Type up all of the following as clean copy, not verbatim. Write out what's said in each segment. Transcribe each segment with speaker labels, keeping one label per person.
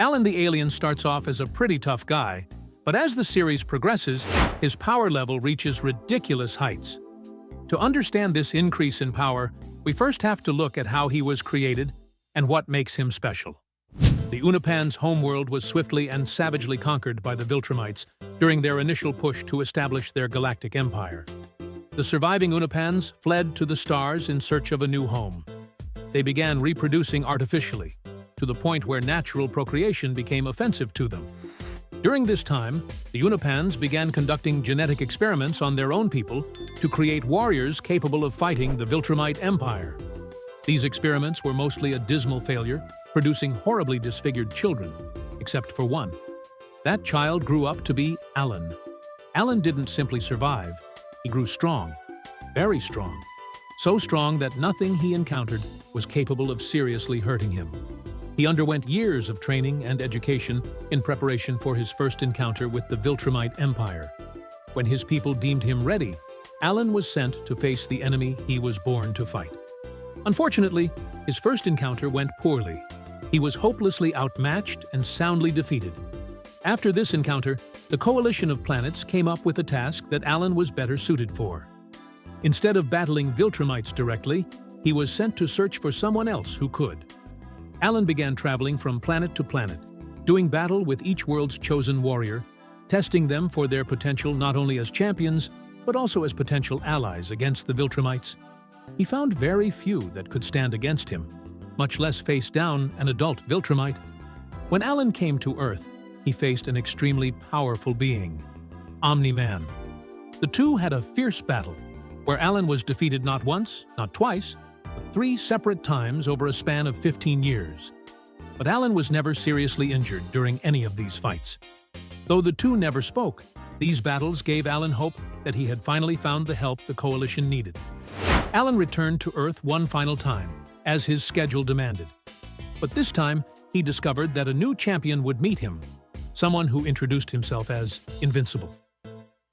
Speaker 1: Alan the alien starts off as a pretty tough guy, but as the series progresses, his power level reaches ridiculous heights. To understand this increase in power, we first have to look at how he was created and what makes him special. The Omniman's homeworld was swiftly and savagely conquered by the Viltrumites during their initial push to establish their galactic empire. The surviving Omnimans fled to the stars in search of a new home. They began reproducing artificially, to the point where natural procreation became offensive to them. During this time, the Omnimans began conducting genetic experiments on their own people to create warriors capable of fighting the Viltrumite Empire. These experiments were mostly a dismal failure, producing horribly disfigured children, except for one. That child grew up to be Alan. Alan didn't simply survive, he grew strong, very strong. So strong that nothing he encountered was capable of seriously hurting him. He underwent years of training and education in preparation for his first encounter with the Viltrumite Empire. When his people deemed him ready, Alan was sent to face the enemy he was born to fight. Unfortunately, his first encounter went poorly. He was hopelessly outmatched and soundly defeated. After this encounter, the coalition of planets came up with a task that Alan was better suited for. Instead of battling Viltrumites directly, he was sent to search for someone else who could. Alan began traveling from planet to planet, doing battle with each world's chosen warrior, testing them for their potential not only as champions, but also as potential allies against the Viltrumites. He found very few that could stand against him, much less face down an adult Viltrumite. When Alan came to Earth, he faced an extremely powerful being, Omni-Man. The two had a fierce battle, where Alan was defeated not once, not twice, but 3 separate times over a span of 15 years. But Alan was never seriously injured during any of these fights. Though the two never spoke, these battles gave Alan hope that he had finally found the help the Coalition needed. Alan returned to Earth one final time, as his schedule demanded. But this time, he discovered that a new champion would meet him, someone who introduced himself as Invincible.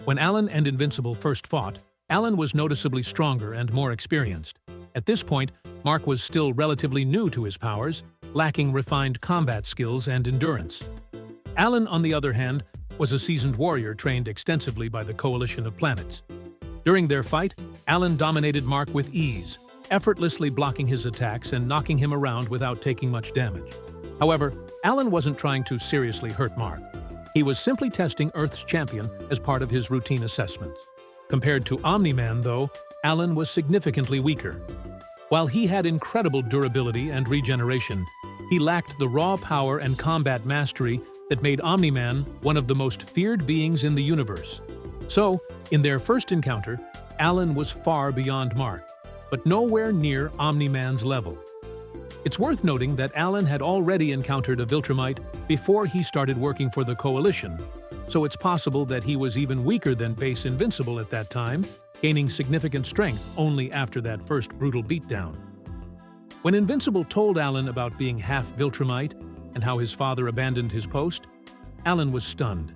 Speaker 1: When Alan and Invincible first fought, Alan was noticeably stronger and more experienced. At this point, Mark was still relatively new to his powers, lacking refined combat skills and endurance. Alan, on the other hand, was a seasoned warrior trained extensively by the coalition of planets. During their fight, Alan dominated Mark with ease, effortlessly blocking his attacks and knocking him around without taking much damage. However, Alan wasn't trying to seriously hurt Mark. He was simply testing Earth's champion as part of his routine assessments. Compared to Omni-Man, though, Alan was significantly weaker. While he had incredible durability and regeneration, he lacked the raw power and combat mastery that made Omni-Man one of the most feared beings in the universe. So, in their first encounter, Alan was far beyond Mark, but nowhere near Omni-Man's level. It's worth noting that Alan had already encountered a Viltrumite before he started working for the Coalition, so it's possible that he was even weaker than base Invincible at that time, gaining significant strength only after that first brutal beatdown. When Invincible told Alan about being half Viltrumite and how his father abandoned his post, Alan was stunned.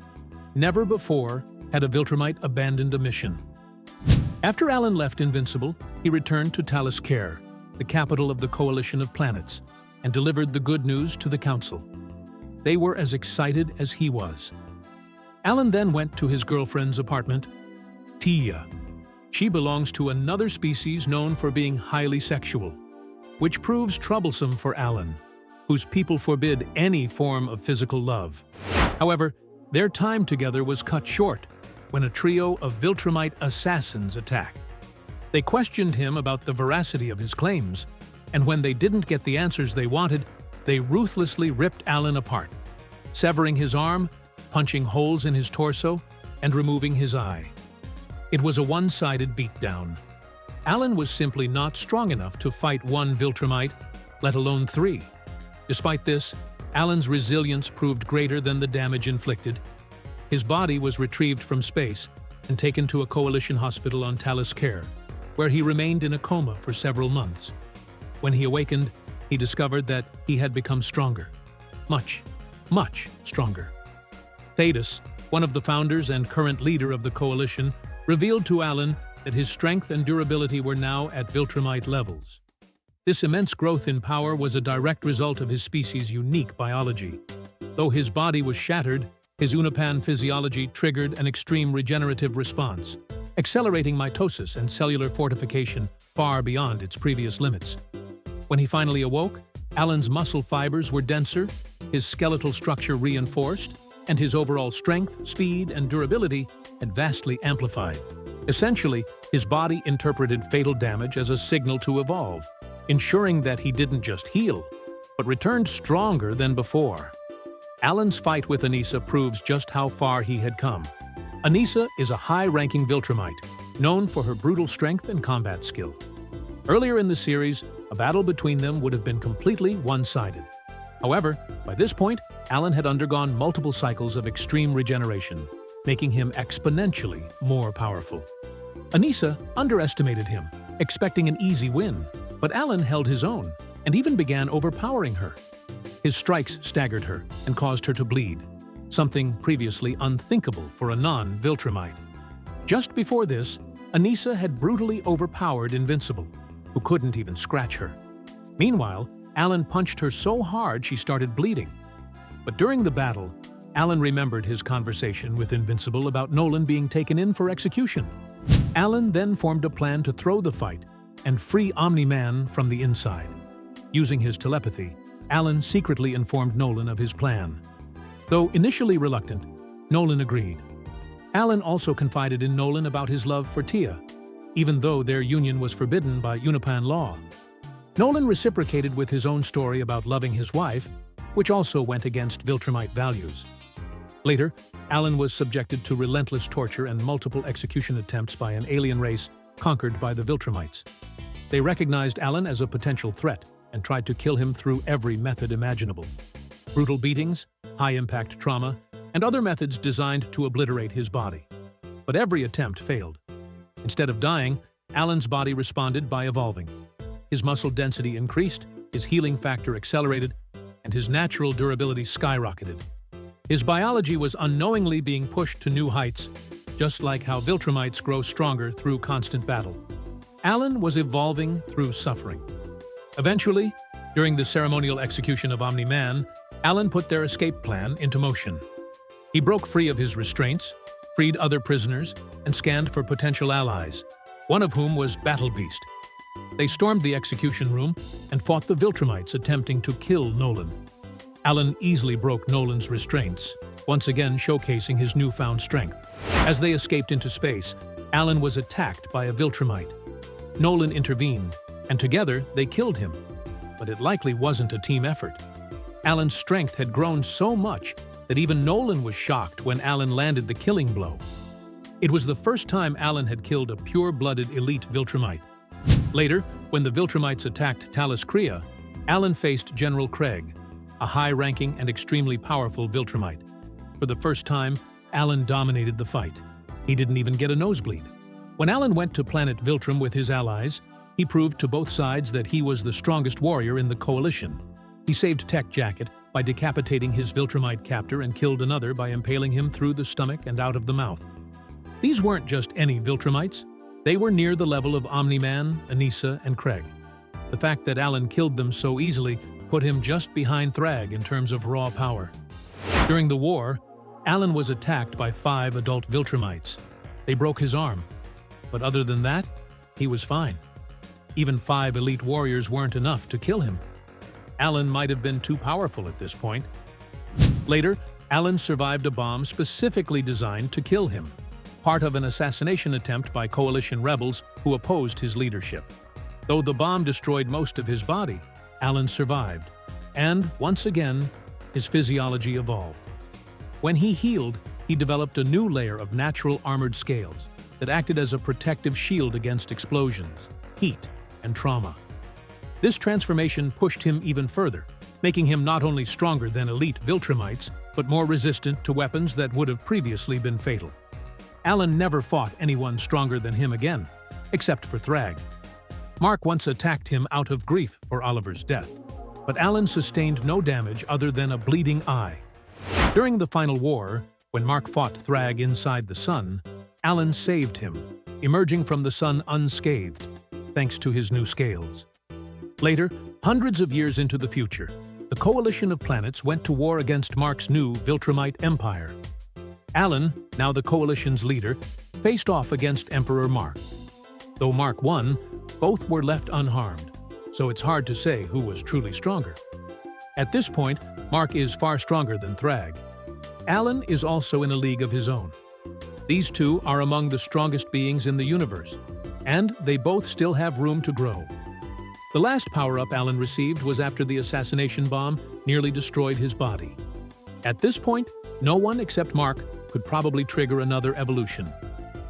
Speaker 1: Never before had a Viltrumite abandoned a mission. After Alan left Invincible, he returned to Thalaskare, the capital of the Coalition of Planets, and delivered the good news to the Council. They were as excited as he was. Alan then went to his girlfriend's apartment, Tia. She belongs to another species known for being highly sexual, which proves troublesome for Alan, whose people forbid any form of physical love. However, their time together was cut short when a trio of Viltrumite assassins attacked. They questioned him about the veracity of his claims, and when they didn't get the answers they wanted, they ruthlessly ripped Alan apart, severing his arm, punching holes in his torso, and removing his eye. It was a one-sided beatdown. Alan was simply not strong enough to fight one Viltrumite, let alone 3. Despite this, Alan's resilience proved greater than the damage inflicted. His body was retrieved from space and taken to a Coalition hospital on Thalaskare, where he remained in a coma for several months. When he awakened, he discovered that he had become stronger. Much, much stronger. Thaddeus, one of the founders and current leader of the Coalition, revealed to Alan that his strength and durability were now at Viltrumite levels. This immense growth in power was a direct result of his species' unique biology. Though his body was shattered, his omniman physiology triggered an extreme regenerative response, accelerating mitosis and cellular fortification far beyond its previous limits. When he finally awoke, Alan's muscle fibers were denser, his skeletal structure reinforced, and his overall strength, speed, and durability had vastly amplified. Essentially, his body interpreted fatal damage as a signal to evolve, ensuring that he didn't just heal, but returned stronger than before. Alan's fight with Anissa proves just how far he had come. Anissa is a high-ranking Viltrumite, known for her brutal strength and combat skill. Earlier in the series, a battle between them would have been completely one-sided. However, by this point, Alan had undergone multiple cycles of extreme regeneration, making him exponentially more powerful. Anissa underestimated him, expecting an easy win, but Alan held his own and even began overpowering her. His strikes staggered her and caused her to bleed, something previously unthinkable for a non-Viltrumite. Just before this, Anissa had brutally overpowered Invincible, who couldn't even scratch her. Meanwhile, Alan punched her so hard she started bleeding. But during the battle, Alan remembered his conversation with Invincible about Nolan being taken in for execution. Alan then formed a plan to throw the fight and free Omni-Man from the inside. Using his telepathy, Alan secretly informed Nolan of his plan. Though initially reluctant, Nolan agreed. Alan also confided in Nolan about his love for Tia, even though their union was forbidden by Omniman law. Nolan reciprocated with his own story about loving his wife, which also went against Viltrumite values. Later, Alan was subjected to relentless torture and multiple execution attempts by an alien race conquered by the Viltrumites. They recognized Alan as a potential threat and tried to kill him through every method imaginable. Brutal beatings, high-impact trauma, and other methods designed to obliterate his body. But every attempt failed. Instead of dying, Alan's body responded by evolving. His muscle density increased, his healing factor accelerated, and his natural durability skyrocketed. His biology was unknowingly being pushed to new heights, just like how Viltrumites grow stronger through constant battle. Alan was evolving through suffering. Eventually, during the ceremonial execution of Omni-Man, Alan put their escape plan into motion. He broke free of his restraints, freed other prisoners, and scanned for potential allies, one of whom was Battle Beast. They stormed the execution room and fought the Viltrumites attempting to kill Nolan. Alan easily broke Nolan's restraints, once again showcasing his newfound strength. As they escaped into space, Alan was attacked by a Viltrumite. Nolan intervened, and together they killed him. But it likely wasn't a team effort. Alan's strength had grown so much that even Nolan was shocked when Alan landed the killing blow. It was the first time Alan had killed a pure-blooded elite Viltrumite. Later, when the Viltrumites attacked Talis Krea, Alan faced General Craig, a high-ranking and extremely powerful Viltrumite. For the first time, Alan dominated the fight. He didn't even get a nosebleed. When Alan went to planet Viltrum with his allies, he proved to both sides that he was the strongest warrior in the coalition. He saved Tech Jacket by decapitating his Viltrumite captor and killed another by impaling him through the stomach and out of the mouth. These weren't just any Viltrumites. They were near the level of Omni-Man, Anissa, and Craig. The fact that Alan killed them so easily put him just behind Thragg in terms of raw power. During the war, Alan was attacked by 5 adult Viltrumites. They broke his arm. But other than that, he was fine. Even 5 elite warriors weren't enough to kill him. Alan might have been too powerful at this point. Later, Alan survived a bomb specifically designed to kill him, part of an assassination attempt by coalition rebels who opposed his leadership. Though the bomb destroyed most of his body, Alan survived, and once again, his physiology evolved. When he healed, he developed a new layer of natural armored scales that acted as a protective shield against explosions, heat, and trauma. This transformation pushed him even further, making him not only stronger than elite Viltrumites, but more resistant to weapons that would have previously been fatal. Alan never fought anyone stronger than him again, except for Thragg. Mark once attacked him out of grief for Oliver's death, but Alan sustained no damage other than a bleeding eye. During the final war, when Mark fought Thragg inside the sun, Alan saved him, emerging from the sun unscathed, thanks to his new scales. Later, hundreds of years into the future, The coalition of planets went to war against Mark's new Viltrumite empire. Alan, now the coalition's leader, faced off against Emperor Mark. Though Mark won, both were left unharmed, so it's hard to say who was truly stronger. At this point, Mark is far stronger than Thragg. Alan is also in a league of his own. These two are among the strongest beings in the universe, and they both still have room to grow. The last power-up Alan received was after the assassination bomb nearly destroyed his body. At this point, no one except Mark could probably trigger another evolution,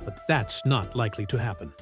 Speaker 1: but that's not likely to happen.